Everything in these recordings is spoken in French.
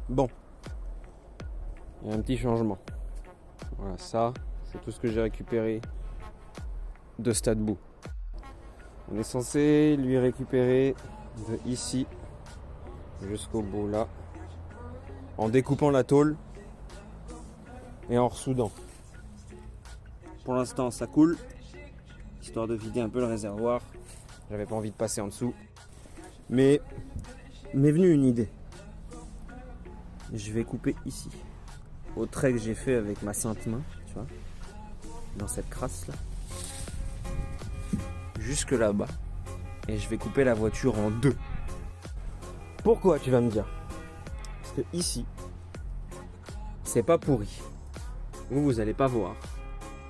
Bon, il y a un petit changement. Voilà, ça, c'est tout ce que j'ai récupéré de Stade Bout. On est censé lui récupérer de ici jusqu'au bout là, en découpant la tôle et en ressoudant. Pour l'instant, ça coule, histoire de vider un peu le réservoir. J'avais pas envie de passer en dessous, mais m'est venue une idée. Je vais couper ici, au trait que j'ai fait avec ma sainte main, tu vois, dans cette crasse là, jusque là-bas, et je vais couper la voiture en deux. Pourquoi, tu vas me dire? Parce que ici, c'est pas pourri. Vous allez pas voir.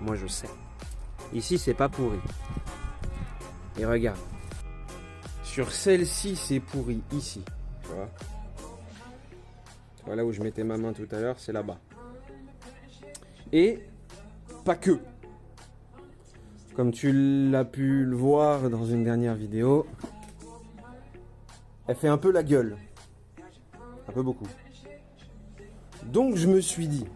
Moi, je sais. Ici, c'est pas pourri. Et regarde. Sur celle-ci, c'est pourri. Ici. Tu vois? Voilà où je mettais ma main tout à l'heure, c'est là-bas. Et pas que. Comme tu l'as pu le voir dans une dernière vidéo, elle fait un peu la gueule. Un peu beaucoup. Donc je me suis dit,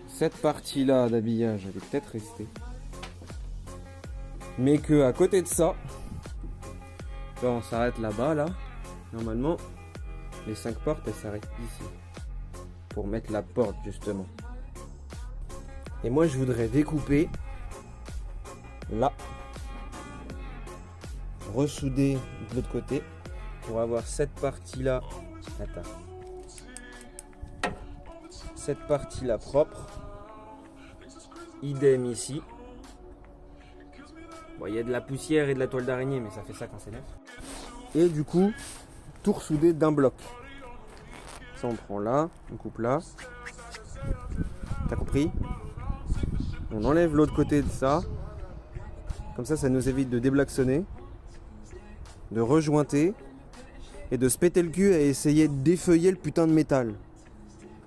cette partie-là d'habillage, elle est peut-être restée. Mais que à côté de ça, là on s'arrête là-bas, là. Normalement, les 5 portes, elles s'arrêtent ici. Pour mettre la porte, justement. Et moi, je voudrais découper là. Ressouder de l'autre côté. Pour avoir cette partie-là. Attends. Cette partie-là propre. Idem ici. Bon, il y a de la poussière et de la toile d'araignée, mais ça fait ça quand c'est neuf. Et du coup, tout ressouder d'un bloc. Ça, on prend là, on coupe là. T'as compris? On enlève l'autre côté de ça. Comme ça nous évite de déblaxonner, de rejointer et de se péter le cul à essayer de défeuiller le putain de métal.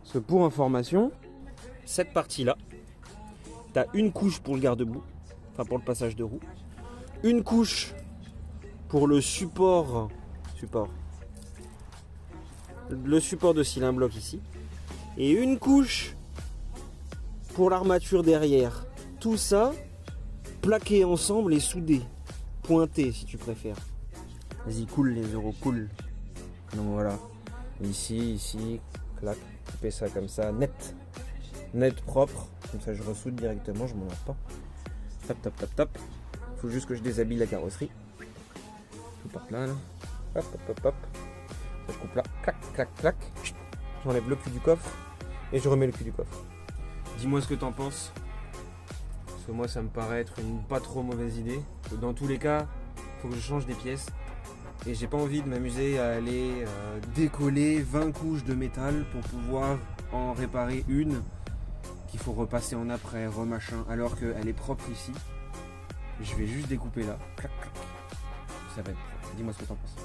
Parce que pour information, cette partie-là, t'as une couche pour le garde-boue, enfin pour le passage de roue, une couche pour le support de cylindre bloc ici, et une couche pour l'armature derrière. Tout ça plaqué ensemble et soudé, pointé si tu préfères. Vas-y, coule les euros, coule. Donc voilà, ici, clac, couper ça comme ça, net propre, comme ça je ressoude directement, je m'en lave pas. Tap. Faut juste que je déshabille la carrosserie. Tout par là, là. Hop. Ça, je coupe là, clac. J'enlève le cul du coffre et je remets le cul du coffre. Dis-moi ce que t'en penses. Parce que moi, ça me paraît être une pas trop mauvaise idée. Dans tous les cas, faut que je change des pièces. Et j'ai pas envie de m'amuser à aller décoller 20 couches de métal pour pouvoir en réparer une qu'il faut repasser en après, remachin, alors qu'elle est propre ici. Je vais juste découper là. Clac. Ça va être propre. Dis-moi ce que t'en penses.